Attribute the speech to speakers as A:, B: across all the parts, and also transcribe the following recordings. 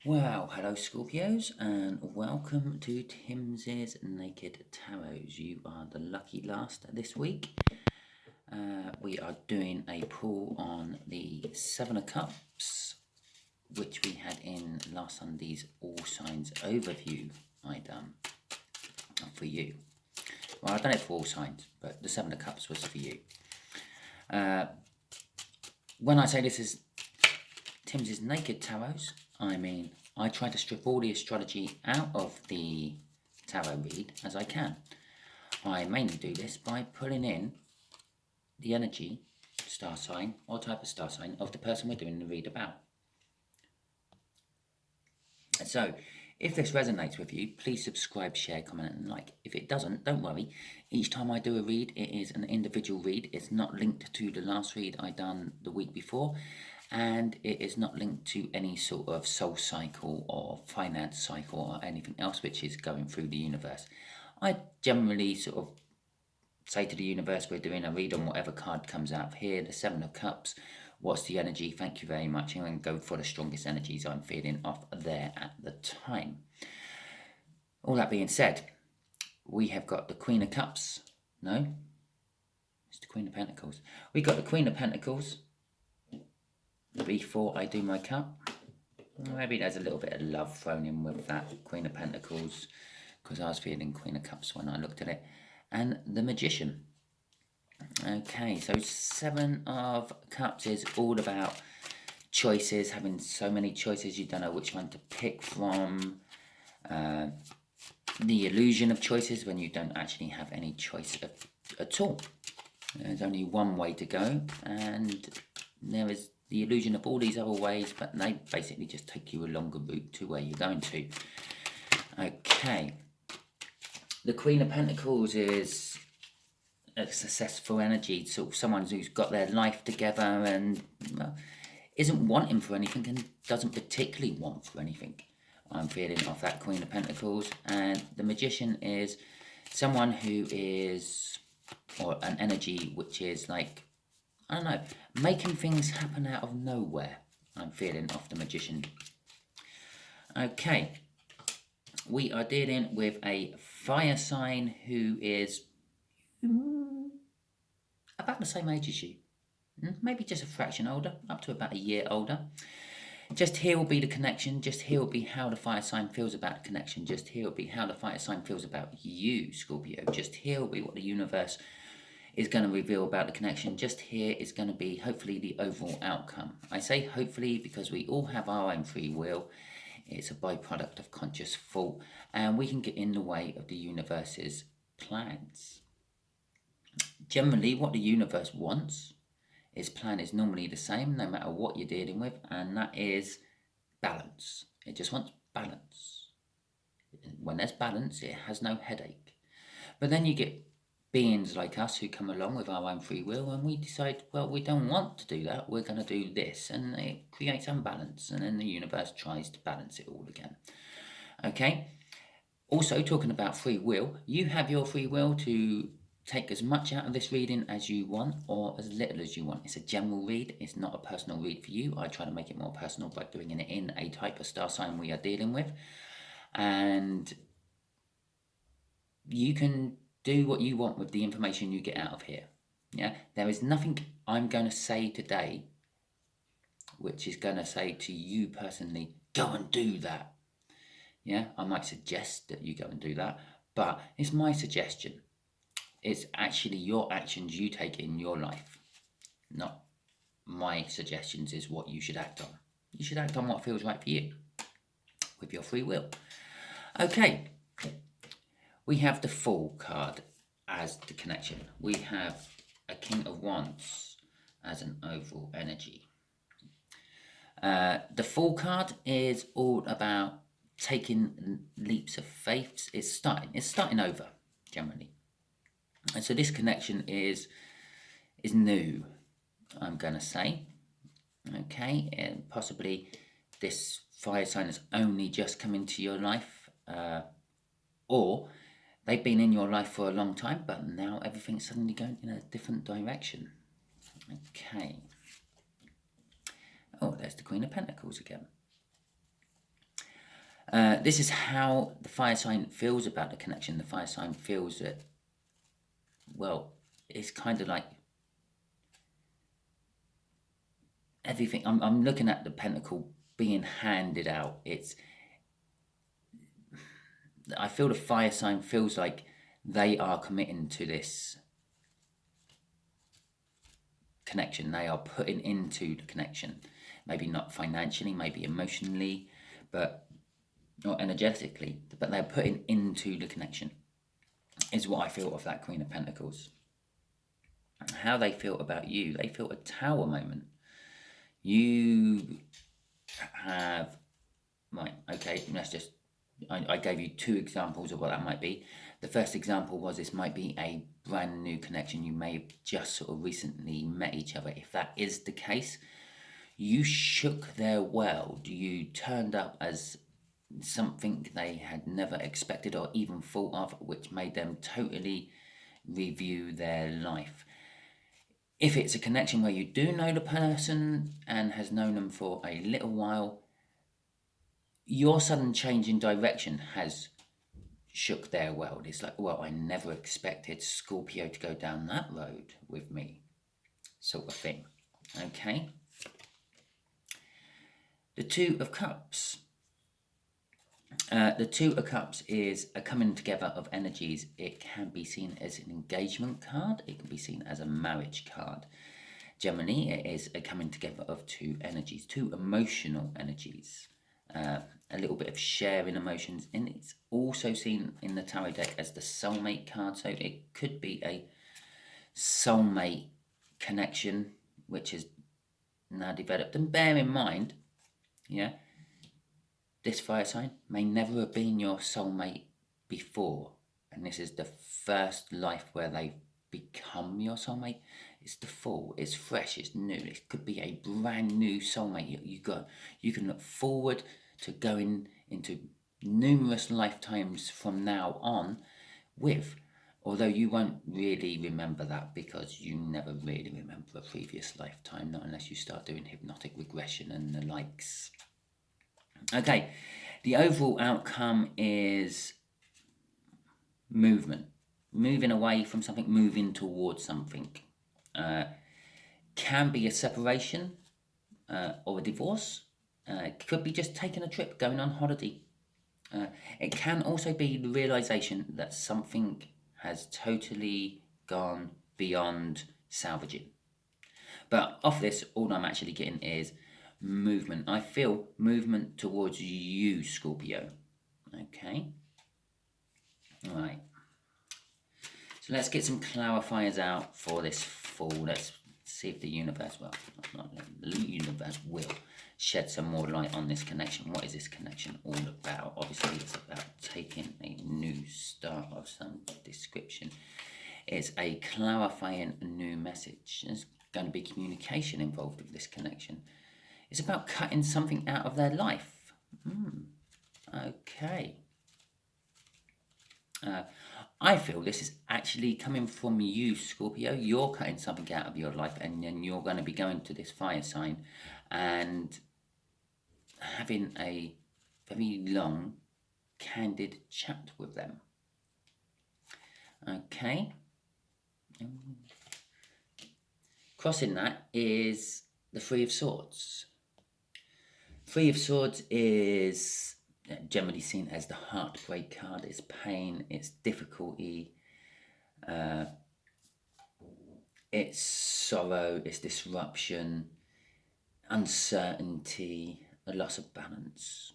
A: Well, hello Scorpios and welcome to Timsy's Naked Tarot. You are the lucky last this week. We are doing a pull on the Seven of Cups, which we had in last Sunday's All Signs overview I done for you. Well, I've done it for all signs, but the Seven of Cups was for you. When I say this is Timsy's Naked Tarots, I mean I try to strip all the astrology out of the tarot read as I can. I mainly do this by pulling in the energy, star sign, or type of star sign of the person we're doing the read about. So, if this resonates with you, please subscribe, share, comment and like. If it doesn't, don't worry. Each time I do a read, it is an individual read. It's not linked to the last read I done the week before. And it is not linked to any sort of soul cycle or finance cycle or anything else which is going through the universe. I generally sort of say to the universe, we're doing a read on whatever card comes out here, the Seven of Cups. What's the energy? Thank you very much. And go for the strongest energies I'm feeling off there at the time. All that being said, we have got the Queen of Cups. No, it's the Queen of Pentacles. We got the Queen of Pentacles before I do my cup. Maybe there's a little bit of love thrown in with that Queen of Pentacles because I was feeling Queen of Cups when I looked at it. And the Magician. Okay, so Seven of Cups is all about choices, having so many choices you don't know which one to pick from. The illusion of choices when you don't actually have any choice at all. There's only one way to go, and there is the illusion of all these other ways, but they basically just take you a longer route to where you're going to. Okay. The Queen of Pentacles is a successful energy, sort of someone who's got their life together and isn't wanting for anything and doesn't particularly want for anything. I'm feeling off that Queen of Pentacles. And the Magician is someone who is, or an energy which is like, I don't know, making things happen out of nowhere. I'm feeling off the Magician. Okay. We are dealing with a fire sign who is about the same age as you. Maybe just a fraction older, up to about a year older. Just here will be the connection. Just here will be how the fire sign feels about the connection. Just here will be how the fire sign feels about you, Scorpio. Just here will be what the universe is going to reveal about the connection. Just here is going to be hopefully the overall outcome. I say hopefully because we all have our own free will. It's a byproduct of conscious thought, and we can get in the way of the universe's plans. Generally, what the universe wants, its plan is normally the same no matter what you're dealing with, and that is balance. It just wants balance. When there's balance, it has no headache. But then you get beings like us who come along with our own free will and we decide, well, we don't want to do that, we're going to do this, and it creates unbalance, and then the universe tries to balance it all again. Okay, also talking about free will, you have your free will to take as much out of this reading as you want or as little as you want. It's a general read, it's not a personal read for you. I try to make it more personal by doing it in a type of star sign we are dealing with, and you can do what you want with the information you get out of here. Yeah, there is nothing I'm going to say today which is going to say to you personally, go and do that. Yeah, I might suggest that you go and do that, but it's my suggestion. It's actually your actions you take in your life, not my suggestions is what you should act on. You should act on what feels right for you with your free will. Okay. We have the Fool card as the connection. We have a King of Wands as an overall energy. The Fool card is all about taking leaps of faith. It's starting over, generally. And so this connection is new, I'm going to say. Okay, and possibly this fire sign has only just come into your life, or they've been in your life for a long time, but now everything's suddenly going in a different direction. Okay. Oh, there's the Queen of Pentacles again. This is how the fire sign feels about the connection. The fire sign feels that, well, it's kind of like everything. I'm looking at the pentacle being handed out. I feel the fire sign feels like they are committing to this connection. They are putting into the connection. Maybe not financially, maybe emotionally, or energetically, but they're putting into the connection, is what I feel of that Queen of Pentacles. How they feel about you, they feel a tower moment. You have, right, okay, let's just, I gave you 2 examples of what that might be. The first example was this might be a brand new connection. You may have just sort of recently met each other. If that is the case, you shook their world. You turned up as something they had never expected or even thought of, which made them totally review their life. If it's a connection where you do know the person and has known them for a little while, your sudden change in direction has shook their world. It's like, well, I never expected Scorpio to go down that road with me, sort of thing. Okay. The 2 of Cups. The 2 of Cups is a coming together of energies. It can be seen as an engagement card. It can be seen as a marriage card. Generally, it is a coming together of 2 energies, 2 emotional energies. A little bit of sharing emotions, and it's also seen in the tarot deck as the soulmate card. So it could be a soulmate connection which is now developed. And bear in mind, this fire sign may never have been your soulmate before, and this is the first life where they've become your soulmate. It's the full, it's fresh, it's new. It could be a brand new soulmate. You can look forward to going into numerous lifetimes from now on with, although you won't really remember that because you never really remember a previous lifetime, not unless you start doing hypnotic regression and the likes. Okay, the overall outcome is movement. Moving away from something, moving towards something. Can be a separation or a divorce. It could be just taking a trip, going on holiday. It can also be the realization that something has totally gone beyond salvaging. But off this, all I'm actually getting is movement. I feel movement towards you, Scorpio. Okay. All right. So let's get some clarifiers out for this fall. Let's see if the universe, the universe will shed some more light on this connection. What is this connection all about? Obviously, it's about taking a new start of some description. It's a clarifying new message. There's going to be communication involved with this connection. It's about cutting something out of their life. Okay. I feel this is actually coming from you, Scorpio. You're cutting something out of your life, and then you're going to be going to this fire sign and having a very long, candid chat with them. Okay. Crossing that is the 3 of Swords. 3 of Swords is generally seen as the heartbreak card. It's pain, it's difficulty, it's sorrow, it's disruption, uncertainty, a loss of balance.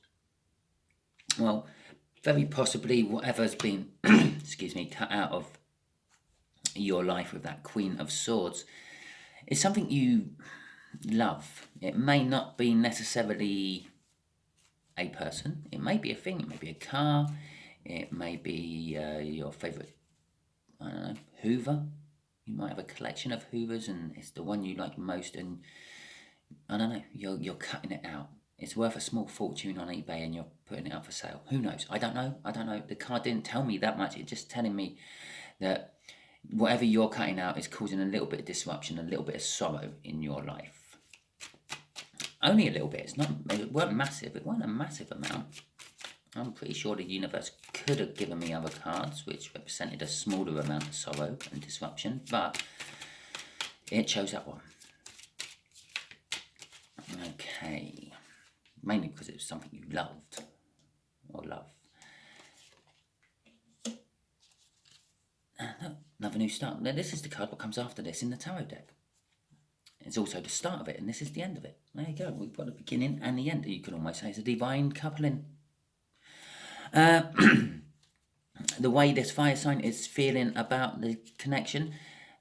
A: Well, very possibly whatever's been cut out of your life with that Queen of Swords is something you love. It may not be necessarily a person. It may be a thing. It may be a car. It may be your favourite, I don't know, Hoover. You might have a collection of Hoovers and it's the one you like most, and I don't know, you're cutting it out. It's worth a small fortune on eBay and you're putting it up for sale. Who knows? I don't know. The card didn't tell me that much. It's just telling me that whatever you're cutting out is causing a little bit of disruption, a little bit of sorrow in your life. Only a little bit. It weren't massive. It weren't a massive amount. I'm pretty sure the universe could have given me other cards which represented a smaller amount of sorrow and disruption, but it chose that one. Okay. Mainly because it was something you loved or love. Another new start. Now, this is the card what comes after this in the tarot deck. It's also the start of it, and this is the end of it. There you go. We've got the beginning and the end. You can almost say it's a divine coupling. The way this fire sign is feeling about the connection,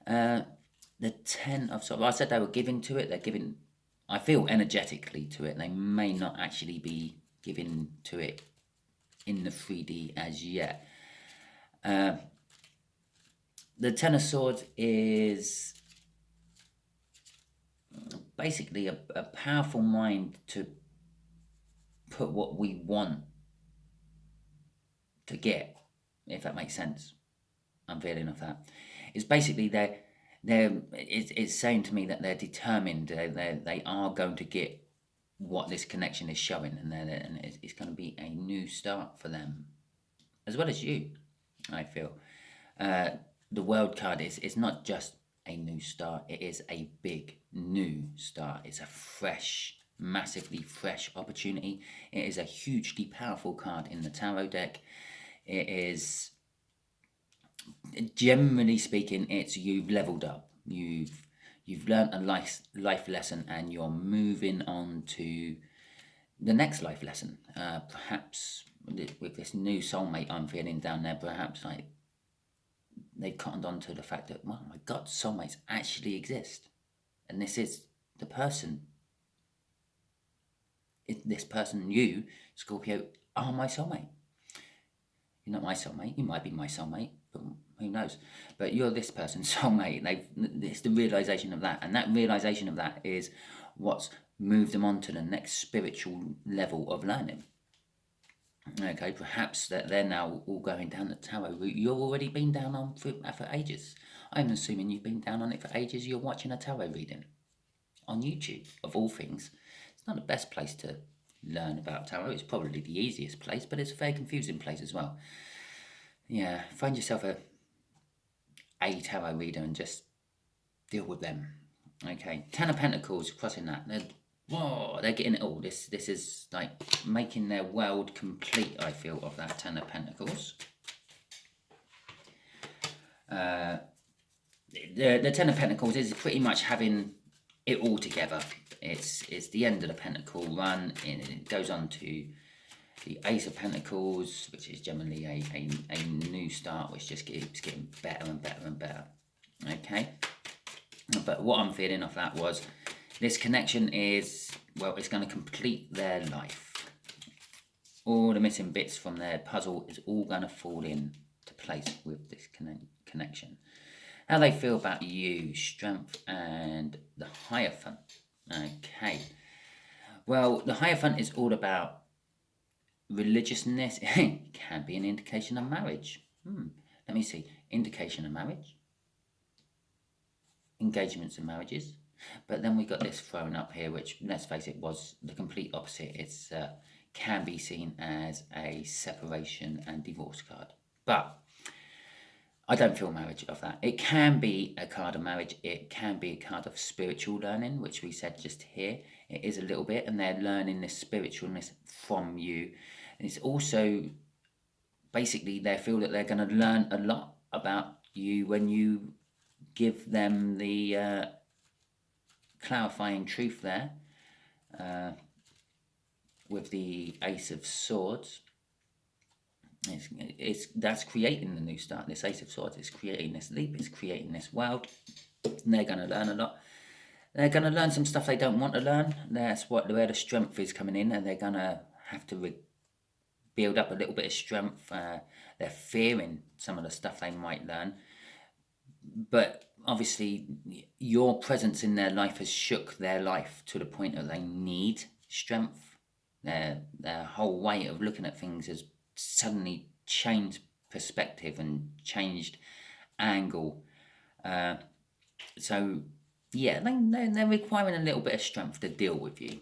A: the 10 of Swords. I said they were giving to it. They're giving, I feel, energetically to it. They may not actually be giving to it in the 3D as yet. The 10 of Swords is basically a powerful mind to put what we want to get, if that makes sense. I'm feeling of that. It's basically it's saying to me that they're determined. They are going to get what this connection is showing, and it's going to be a new start for them, as well as you. I feel the World card is not just a new start. It is a big new start. It's a fresh, massively fresh opportunity. It is a hugely powerful card in the tarot deck. It is, generally speaking, it's you've leveled up. You've learned a life lesson, and you're moving on to the next life lesson. Perhaps with this new soulmate I'm feeling down there, perhaps like they've cottoned on to the fact that, oh my God, soulmates actually exist, and this is the person. This person, you, Scorpio, are my soulmate. You're not my soulmate. You might be my soulmate, but who knows? But you're this person's soulmate. It's the realization of that, and that realization of that is what's moved them on to the next spiritual level of learning. Okay, perhaps that they're now all going down the tarot route you've already been down on for ages. I'm assuming you've been down on it for ages. You're watching a tarot reading on YouTube, of all things. It's not the best place to learn about tarot. It's probably the easiest place, but it's a very confusing place as well. Yeah, find yourself a tarot reader and just deal with them. Okay, 10 of Pentacles, crossing that. They're getting it all. This is like making their world complete, I feel, of that 10 of Pentacles. The 10 of Pentacles is pretty much having it all together. It's the end of the Pentacle run, and it goes on to the Ace of Pentacles, which is generally a new start, which just keeps getting better and better and better. Okay, but what I'm feeling off that was this connection is, well, it's going to complete their life. All the missing bits from their puzzle is all going to fall into place with this connection. How they feel about you, Strength, and the Hierophant. Okay. Well, the Hierophant is all about religiousness. It can be an indication of marriage. Let me see. Indication of marriage. Engagements and marriages. But then we got this thrown up here, which, let's face it, was the complete opposite. It's can be seen as a separation and divorce card. But I don't feel marriage of that. It can be a card of marriage. It can be a card of spiritual learning, which we said just here. It is a little bit, and they're learning this spiritualness from you. And it's also, basically, they feel that they're going to learn a lot about you when you give them the clarifying truth there with the Ace of Swords. That's creating the new start. This Ace of Swords is creating this leap. It's creating this world. And they're going to learn a lot. They're going to learn some stuff they don't want to learn. That's where the strength is coming in, and they're going to have to build up a little bit of strength. They're fearing some of the stuff they might learn. But obviously, your presence in their life has shook their life to the point that they need strength. Their whole way of looking at things has suddenly changed perspective and changed angle. So, yeah, they're requiring a little bit of strength to deal with you.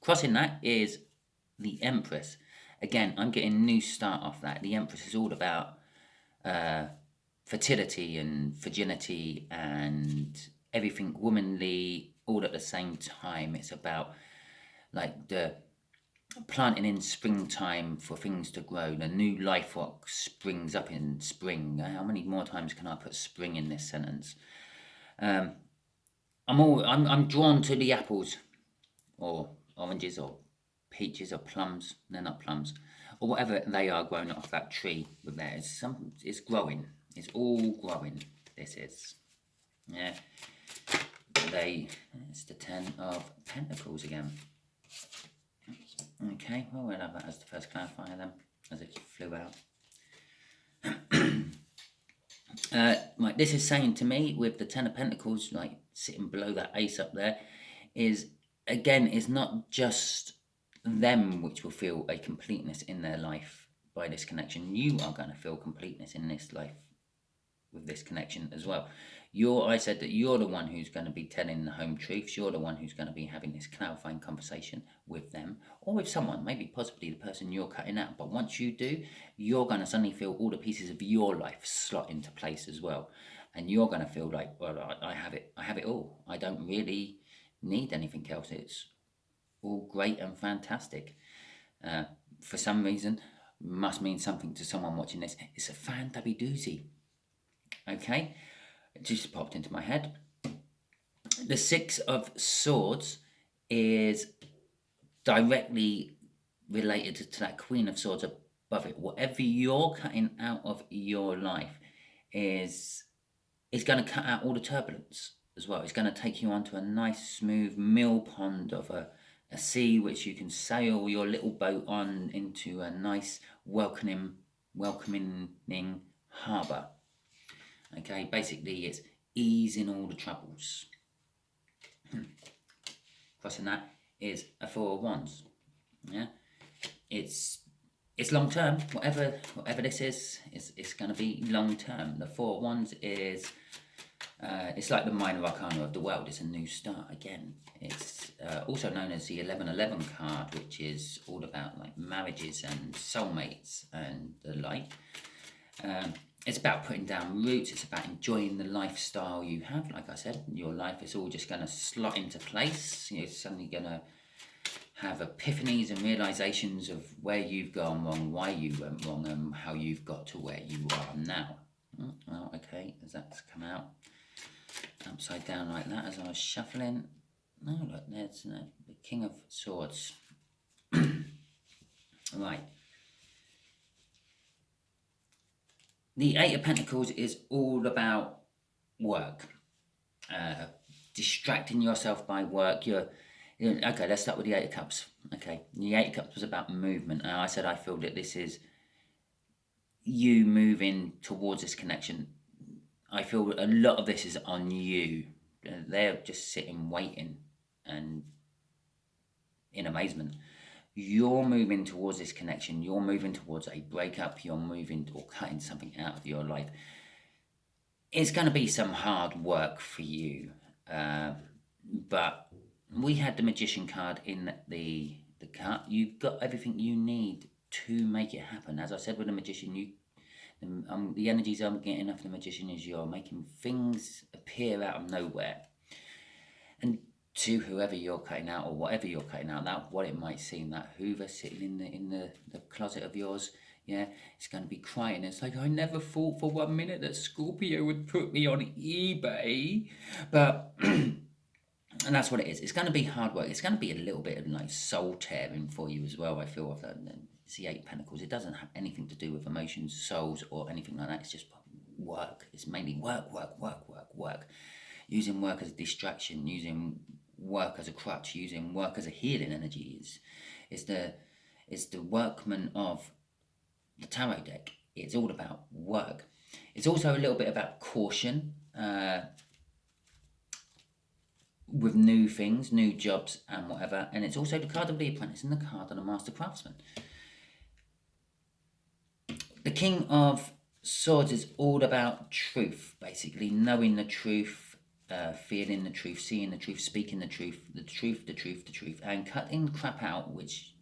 A: Crossing that is The Empress. Again, I'm getting new start off that. The Empress is all about fertility and virginity and everything womanly all at the same time. It's about like the planting in springtime for things to grow. The new life rock springs up in spring. How many more times can I put spring in this sentence? I'm drawn to the apples or oranges or peaches or plums. They're not plums, or whatever they are growing off that tree. But it's growing. It's all growing. This is, yeah. It's the 10 of Pentacles again. Okay, well, we'll have that as the first clarifier then, as it flew out. Right, this is saying to me, with the 10 of Pentacles, like sitting below that ace up there, is, again, it's not just them which will feel a completeness in their life by this connection. You are going to feel completeness in this life with this connection as well. I said that you're the one who's going to be telling the home truths. You're the one who's going to be having this clarifying conversation with them or with someone, maybe possibly the person you're cutting out. But once you do, you're going to suddenly feel all the pieces of your life slot into place as well. And you're going to feel like, well, I have it all. I don't really need anything else. It's all great and fantastic. For some reason, must mean something to someone watching this. It's a fan-dabby-doozy. Okay, it just popped into my head. The 6 of Swords is directly related to that Queen of Swords above it. Whatever you're cutting out of your life is going to cut out all the turbulence as well. It's going to take you onto a nice smooth mill pond of a sea which you can sail your little boat on into a nice welcoming harbour. Okay, basically it's easing all the troubles. Crossing that is a 4 of Wands. Yeah, it's long term. Whatever this is, it's going to be long term. The 4 of Wands is it's like the minor arcana of the world. It's a new start again. It's also known as the 1111 card, which is all about like marriages and soulmates and the like. It's about putting down roots. It's about enjoying the lifestyle you have. Like I said, your life is all just going to slot into place. You're suddenly going to have epiphanies and realizations of where you've gone wrong, why you went wrong, and how you've got to where you are now. Well, okay, as that's come out upside down like that as I was shuffling. No, look, there's the King of Swords. Right. The 8 of Pentacles is all about work. Distracting yourself by work. Okay, let's start with the 8 of Cups. Okay, the 8 of Cups was about movement. And I said I feel that this is you moving towards this connection. I feel a lot of this is on you. They're just sitting waiting and in amazement. You're moving towards this connection. You're moving towards a breakup. You're moving or cutting something out of your life. It's going to be some hard work for you. But we had the Magician card in the cut. You've got everything you need to make it happen. As I said with the Magician, the energies I'm getting off the Magician is you're making things appear out of nowhere. And to whoever you're cutting out or whatever you're cutting out, that what it might seem, that Hoover sitting in the closet of yours, yeah, it's going to be crying. It's like, I never thought for 1 minute that Scorpio would put me on eBay. But, and that's what it is. It's going to be hard work. It's going to be a little bit of like soul tearing for you as well, I feel, of that. It's the 8 of Pentacles. It doesn't have anything to do with emotions, souls, or anything like that. It's just work. It's mainly work. Using work as a distraction, using work as a crutch, using work as a healing energy. It's the workman of the tarot deck. It's all about work. It's also a little bit about caution with new things, new jobs and whatever. And it's also the card of the Apprentice and the card of the Master Craftsman. The King of Swords is all about truth, basically knowing the truth, feeling the truth, seeing the truth, speaking the truth, and cutting crap out which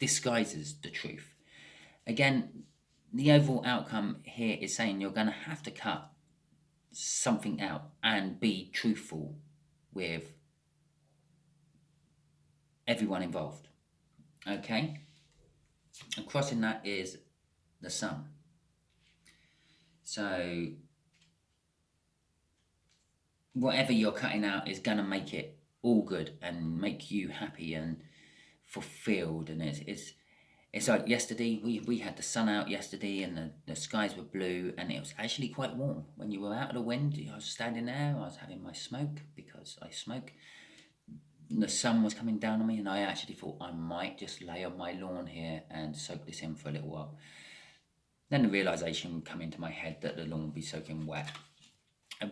A: disguises the truth. Again, the overall outcome here is saying you're going to have to cut something out and be truthful with everyone involved. Okay? And crossing that is the sun. So whatever you're cutting out is going to make it all good and make you happy and fulfilled. And it's like yesterday, we had the sun out yesterday, and the skies were blue, and it was actually quite warm. When you were out of the wind, I was standing there, I was having my smoke, because I smoke. The sun was coming down on me, and I actually thought I might just lay on my lawn here and soak this in for a little while. Then the realisation came into my head that the lawn would be soaking wet.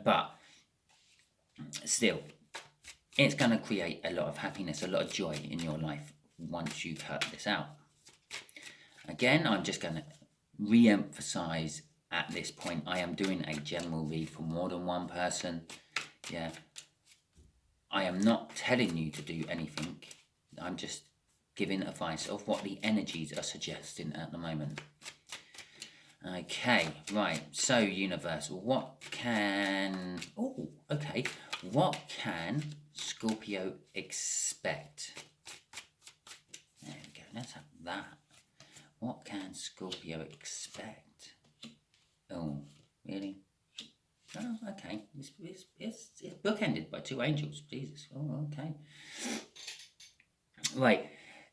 A: But still, it's going to create a lot of happiness, a lot of joy in your life once you cut this out. Again, I'm just going to re-emphasize at this point, I am doing a general read for more than one person. Yeah. I am not telling you to do anything. I'm just giving advice of what the energies are suggesting at the moment. Okay, right. So, universe, what can Scorpio expect? There we go. Let's have that. What can Scorpio expect? Oh, really? Oh, okay. It's bookended by two angels. Jesus. Oh, okay. Right.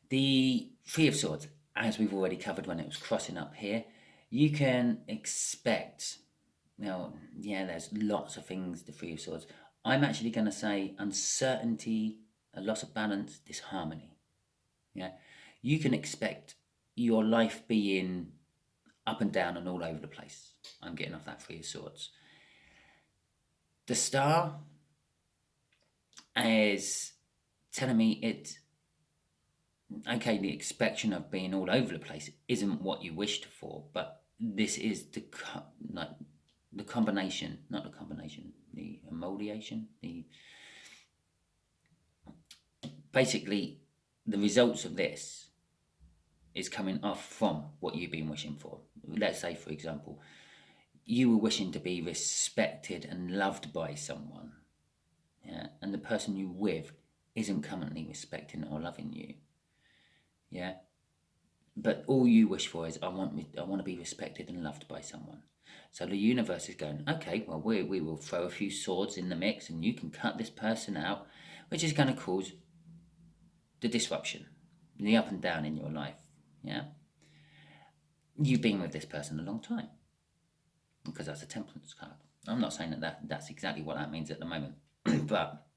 A: The Three of Swords, as we've already covered when it was crossing up here, you can expect. Now, yeah, there's lots of things, the Three of Swords. I'm actually going to say uncertainty, a loss of balance, disharmony. Yeah. You can expect your life being up and down and all over the place. I'm getting off that Three of Swords. The Star is telling me the expectation of being all over the place isn't what you wished for, but this is the combination, not the combination, the emulation, basically the results of this is coming off from what you've been wishing for. Let's say, for example, you were wishing to be respected and loved by someone, yeah, and the person you're with isn't currently respecting or loving you, yeah. But all you wish for is I want to be respected and loved by someone. So the universe is going, okay, well we will throw a few swords in the mix, and you can cut this person out, which is going to cause the disruption, the up and down in your life, yeah. You've been with this person a long time, because that's a Temperance card. I'm not saying that's exactly what that means at the moment, but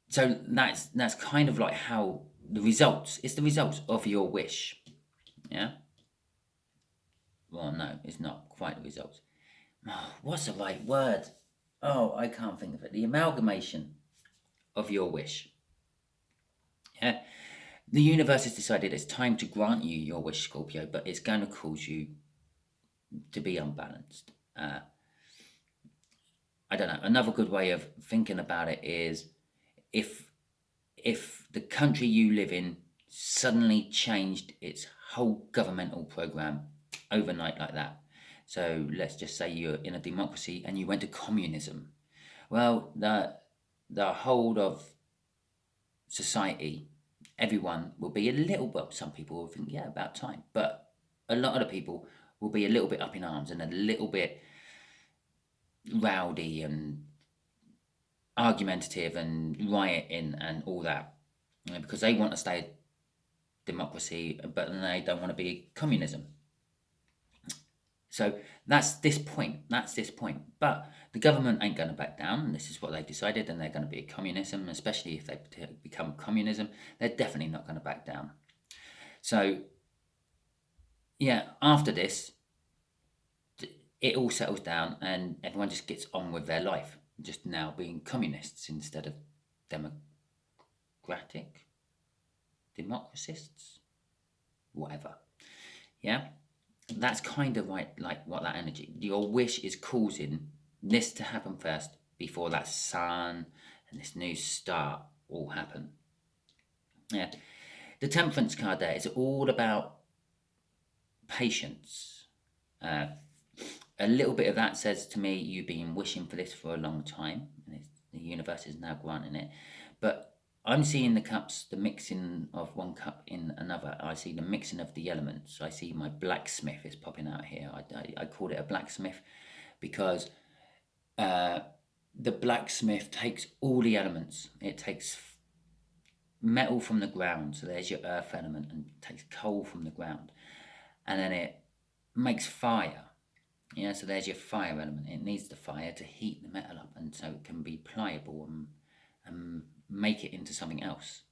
A: so that's kind of like how the results of your wish, yeah. Well, no, it's not quite the results. Oh, what's the right word? Oh, I can't think of it. The amalgamation of your wish. Yeah. The universe has decided it's time to grant you your wish, Scorpio, but it's going to cause you to be unbalanced. I don't know. Another good way of thinking about it is if the country you live in suddenly changed its whole governmental program overnight like that. So let's just say you're in a democracy and you went to communism. Well, the whole of society, everyone will be a little bit, some people will think, yeah, about time. But a lot of the people will be a little bit up in arms and a little bit rowdy and argumentative and rioting and all that, because they want to stay democracy, but they don't want to be communism. So that's this point. But the government ain't going to back down. This is what they've decided, and they're going to be communism, especially if they become communism. They're definitely not going to back down. So, yeah, after this, it all settles down and everyone just gets on with their life, just now being communists instead of democracists, whatever. Yeah. That's kind of like what that energy, your wish is causing this to happen first before that sun and this new star all happen. Yeah. The Temperance card there is all about patience. A little bit of that says to me, you've been wishing for this for a long time, and the universe is now granting it. But I'm seeing the cups, the mixing of one cup in another. I see the mixing of the elements. I see my blacksmith is popping out here. I call it a blacksmith because the blacksmith takes all the elements. It takes metal from the ground, so there's your earth element, and takes coal from the ground, and then it makes fire. Yeah, so there's your fire element. It needs the fire to heat the metal up, and so it can be pliable and make it into something else.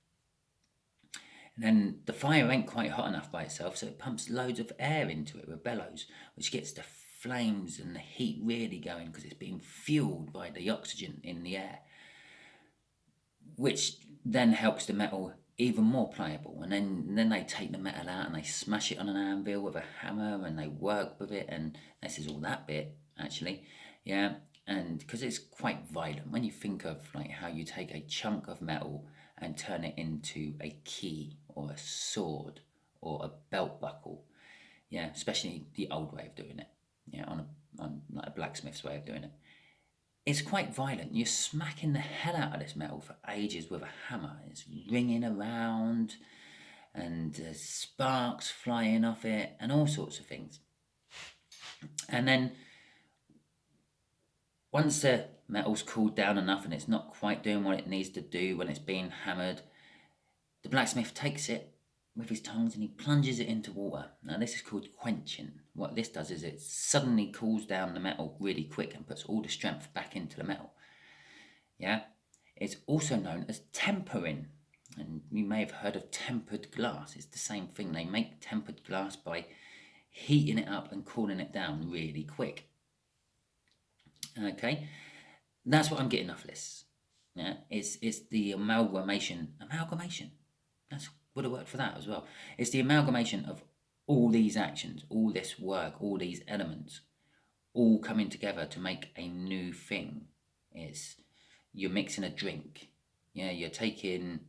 A: And then the fire ain't quite hot enough by itself, so it pumps loads of air into it with bellows, which gets the flames and the heat really going because it's being fueled by the oxygen in the air, which then helps the metal even more pliable. And then they take the metal out and they smash it on an anvil with a hammer and they work with it, and this is all that bit actually, yeah. And because it's quite violent when you think of like how you take a chunk of metal and turn it into a key or a sword or a belt buckle, yeah, especially the old way of doing it, yeah, on like a blacksmith's way of doing it. It's quite violent. You're smacking the hell out of this metal for ages with a hammer. It's ringing around and sparks flying off it and all sorts of things. And then once the metal's cooled down enough and it's not quite doing what it needs to do when it's being hammered, the blacksmith takes it with his tongs and he plunges it into water. Now this is called quenching. What this does is it suddenly cools down the metal really quick and puts all the strength back into the metal. Yeah, it's also known as tempering, and you may have heard of tempered glass. It's the same thing. They make tempered glass by heating it up and cooling it down really quick. Okay, that's what I'm getting off this. Yeah, it's the amalgamation. That's would have worked for that as well. It's the amalgamation of all these actions, all this work, all these elements, all coming together to make a new thing. You're mixing a drink. Yeah, you're taking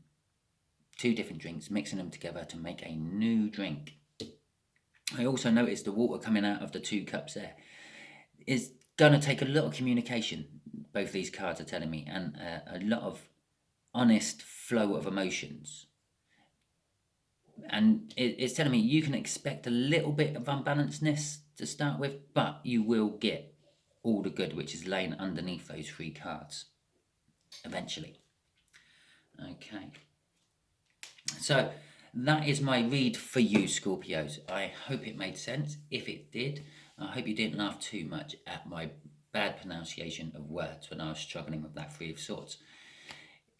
A: two different drinks, mixing them together to make a new drink. I also noticed the water coming out of the two cups there is going to take a lot of communication, both these cards are telling me, and a lot of honest flow of emotions. And it's telling me you can expect a little bit of unbalancedness to start with, but you will get all the good which is laying underneath those three cards eventually. Okay, so that is my read for you, Scorpios. I hope it made sense. If it did, I hope you didn't laugh too much at my bad pronunciation of words when I was struggling with that Three of Swords.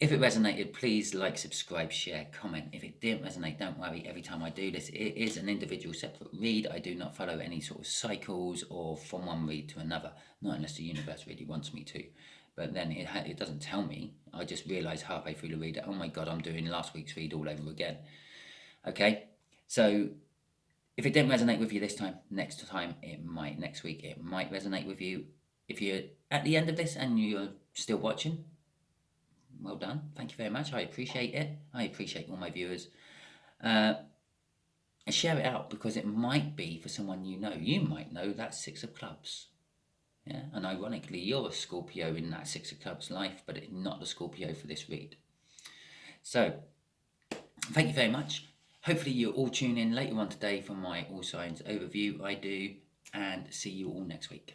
A: If it resonated, please like, subscribe, share, comment. If it didn't resonate, don't worry. Every time I do this, it is an individual separate read. I do not follow any sort of cycles or from one read to another, not unless the universe really wants me to. But then it doesn't tell me. I just realise halfway through the read that, oh my God, I'm doing last week's read all over again. Okay, so if it didn't resonate with you this time, next week it might resonate with you. If you're at the end of this and you're still watching, well done. Thank you very much. I appreciate it. I appreciate all my viewers. Share it out because it might be for someone you know. You might know that Six of Clubs. Yeah, and ironically, you're a Scorpio in that Six of Clubs life, but it's not the Scorpio for this read. So, thank you very much. Hopefully you'll all tune in later on today for my All Signs overview. I do, and see you all next week.